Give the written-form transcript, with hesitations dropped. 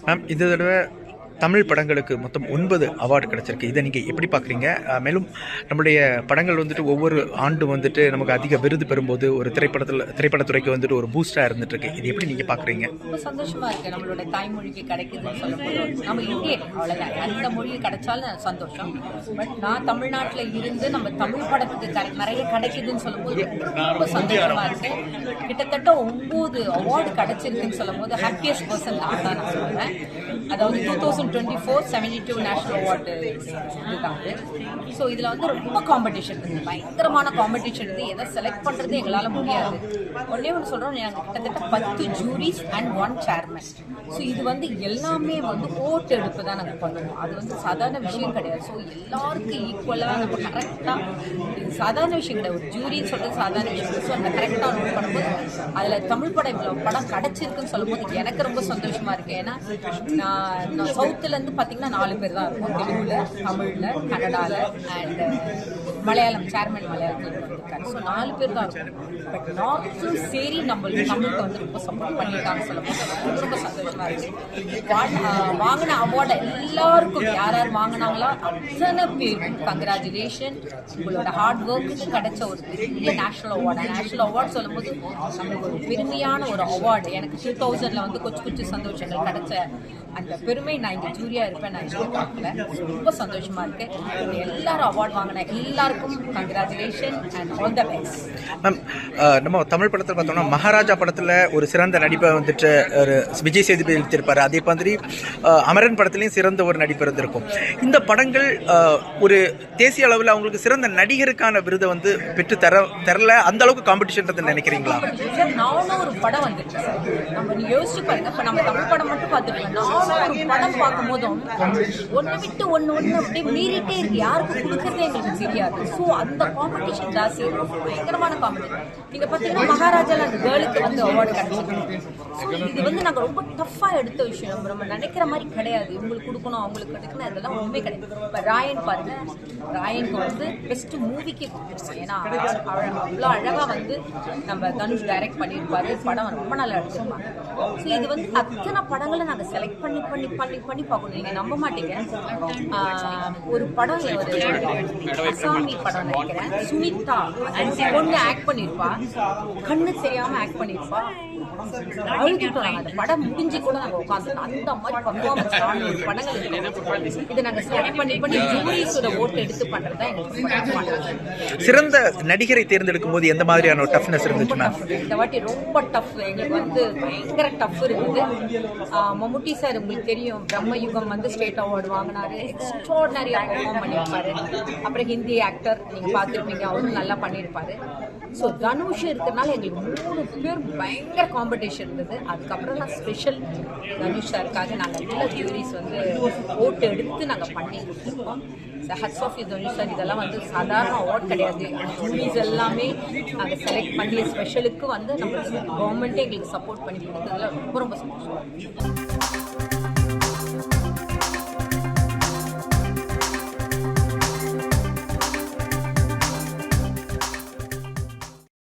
Ma'am இந்த தடவை தமிழ் படங்களுக்கு மொத்தம் 9 அவார்டு கிடச்சிருக்கு. இதை நீங்கள் எப்படி பார்க்குறீங்க? மேலும் நம்மளுடைய படங்கள் வந்துட்டு ஒவ்வொரு ஆண்டு வந்துட்டு நமக்கு அதிக விருது பெறும்போது ஒரு திரைப்படத்துறைக்கு வந்துட்டு ஒரு பூஸ்டாக இருந்துட்டு இருக்கு. இது எப்படி நீங்கள் பார்க்குறீங்க? ரொம்ப சந்தோஷமா இருக்கு. நம்மளோட தாய்மொழிக்கு கிடைக்குதுன்னு சொல்லும்போது நம்ம இந்தியன் அவ்வளோதான், எந்த மொழி கிடைச்சாலும் சந்தோஷம். பட் நான் தமிழ்நாட்டில் இருந்து நம்ம தமிழ் படத்துக்கு நிறைய கிடைக்குதுன்னு சொல்லும்போது ரொம்ப சந்தோஷமா இருக்கு. கிட்டத்தட்ட 9 அவார்டு கிடைச்சிருக்குன்னு சொல்லும் போது ஹாப்பியஸ்ட் பர்சன் நான் தான் நான் சொல்லுவேன். அதாவது 2024 72 நேஷனல் அவார்டு இருக்காங்க. ஸோ இதில் வந்து ரொம்ப காம்படிஷன் இருக்குது, பயங்கரமான காம்படிஷன் இருக்குது. எதை செலக்ட் பண்ணுறது எங்களால் முடியாது. ஒன்றே ஒன்று சொல்கிறோம், நாங்கள் கிட்டத்தட்ட 10 ஜூரிஸ் அண்ட் 1 சேர்மன். ஸோ இது வந்து எல்லாமே வந்து ஓட்டு எடுப்பு தான் நாங்கள் பண்ணுவோம். அது வந்து சாதாரண விஷயம் கிடையாது. ஸோ எல்லாருக்கும் ஈக்குவலாக நம்ம கரெக்டாக, இது சாதாரண விஷயம் கிடையாது. ஒரு ஜூரின்னு சொல்கிறது சாதாரண விஷயம். ஸோ அந்த கரெக்டாக நோட் பண்ணும்போது அதில் தமிழ் படம் இவ்வளோ படம் கிடச்சிருக்குன்னு சொல்லும்போது எனக்கு ரொம்ப சந்தோஷமாக இருக்குது. ஏன்னா நான் சவுத்துலேருந்து பார்த்தீங்கன்னா 4 பேர் தான் இருக்கும். தெலுங்குல, தமிழில், கன்னடாவில் அண்ட் மலையாளம், சேர்மன் மலையாளத்தில் இருக்காரு. ஸோ 4 பேர் தான் இருக்கும். பட் நார்த்தும் சரி நம்மளுக்கு தமிழுக்கு வந்து ரொம்ப சப்போர்ட் பண்ணியிருக்காங்க சொல்லும்போது ரொம்ப சந்தோஷமாக இருக்குது. வாங்கின அவார்டை எல்லாருக்கும் யார் யார் வாங்கினாங்களோ அத்தனை பேருக்கும் கங்க்ராச்சுலேஷன். உங்களோட ஹார்ட் ஒர்க்குக்கு கிடைச்ச ஒரு பெரிய நேஷனல் அவார்டு. நேஷனல் அவார்டு சொல்லும்போது நம்மளுக்கு ஒரு பெருமையான ஒரு அவார்டு. எனக்கு 2000 வந்து கொச்சு சந்தோஷங்கள் கிடைச்ச அந்த பெருமை நான் இங்கே ஜூரியா இருப்பேன் நான் எதிர்பார்க்கல. ரொம்ப சந்தோஷமா இருக்கு. எல்லாரும் அவார்டு வாங்கின எல்லாருக்கும் congratulation and all the best. Ma'am, நம்ம தமிழ் படத்தில் பார்த்தோம்னா மகாராஜா படத்தில் ஒரு சிறந்த நடிப்பை வந்துட்டு ஒரு விஜய் சேதுபதி எடுத்திருப்பாரு. அதே மாதிரி அமரன் படத்துலையும் சிறந்த ஒரு நடிப்பு இருந்திருக்கும். இந்த படங்கள் ஒரு தேசிய அளவில் அவங்களுக்கு சிறந்த நடிகருக்கான விருதை வந்து பெற்று தரல. அந்த அளவுக்கு காம்படிஷன் நினைக்கிறீங்களா? நானும் ஒரு படம் வந்துச்சு நம்ம யோசிச்சு பாருங்க. இப்போ நம்ம தமிழ் படம் மட்டும் பார்த்துருக்கோம். நானும் ஒரு படம் பார்க்கும் போதும் ஒன்று விட்டு ஒன்று அப்படியே மீறிட்டே இருக்கு. யாருக்கு கொடுக்கறதே எங்களுக்கு தெரியாது. ஸோ அந்த காம்படிஷன் ஜாஸ்தி, பயங்கரமான காம்படிஷன். நீங்க பார்த்தீங்கன்னா மகாராஜால அந்த கேர்ளுக்கு வந்து அவார்டு கிடைச்சிருக்கு. ஸோ இது வந்து நாங்கள் ரொம்ப டஃப்பாக எடுத்த விஷயம். நம்ம நினைக்கிற மாதிரி கிடையாது. இவங்களுக்கு கொடுக்கணும் அவங்களுக்கு கிடைக்கணும் அதெல்லாம் ஒன்றுமே கிடையாது. இப்போ ராயன் பாருங்க, ராயனுக்கு வந்து பெஸ்ட் மூவிக்கு கொடுத்துருக்கோம். ஏன்னா அவ்வளோ அழகாக வந்து நம்ம தனுஷ் டைரக்ட் பண்ணியிருப்பாரு. படம் ரொம்ப நல்லா எடுத்திருப்பாங்க. ஸோ இது வந்து அத்தனை படங்களை நாங்கள் செலக்ட் பண்ணி பண்ணி பண்ணி பண்ணி பார்க்கணும். நீங்கள் நம்ப மாட்டீங்க, ஒரு படம் ஒரு அசாமி படம் நினைக்கிறேன், சுனிதா பொண்ணு ஆக்ட் பண்ணியிருப்பா, கண்ணு தெரியாமல் ஆக்ட் பண்ணியிருப்பா, அழுதுட்டோம். அந்த படம் முடிஞ்சு கூட நாங்கள் உட்காந்துருக்கோம். அந்த மாதிரி பர்ஃபார்மன்ஸ் ஒரு படங்கள் இருக்கு. இதை நாங்கள் செலக்ட் பண்ணி பண்ணி ஜூரிஸோட ஓட்டு எடுத்து பண்ணுறது தான் எங்களுக்கு. சிறந்த நடிகரை தேர்ந்தெடுக்கும் போது எந்த மாதிரியான ஒரு டஃப்னஸ் இருந்துச்சு? இந்த வாட்டி ரொம்ப டஃப், எங்களுக்கு வந்து பயங்கர டஃப் இருக்குது. மம்முட்டி சார் உங்களுக்கு தெரியும், பிரம்மயுகம் வந்து ஸ்டேட் அவார்டு வாங்கினாரு. எக்ஸ்ட்ராடினரியாக பெர்ஃபார்ம் பண்ணியிருப்பாரு. அப்புறம் ஹிந்தி ஆக்டர் நீங்கள் பார்த்துருப்பீங்க, அவரும் நல்லா பண்ணியிருப்பாரு. ஸோ தனுஷ் இருக்கிறதுனால எங்களுக்கு 3 பேர் பயங்கர காம்படிஷன் இருந்தது. அதுக்கப்புறம் தான் ஸ்பெஷல் தனுஷ் சாருக்காக நாங்கள் நல்ல ஜூரிஸ் வந்து ஓட்டு எடுத்து நாங்கள் பண்ணி கொடுத்துருக்கோம். Hats off Dhanush sir. இதெல்லாம் வந்து சாதாரண அவார்ட் கிடையாது. ஜூரிஸ் எல்லாமே நாங்கள் செலக்ட் பண்ணி ஸ்பெஷலுக்கு வந்து நம்ம கவர்மெண்ட்டே எங்களுக்கு சப்போர்ட் பண்ணி கொடுத்ததுல ரொம்ப ரொம்ப சந்தோஷம்.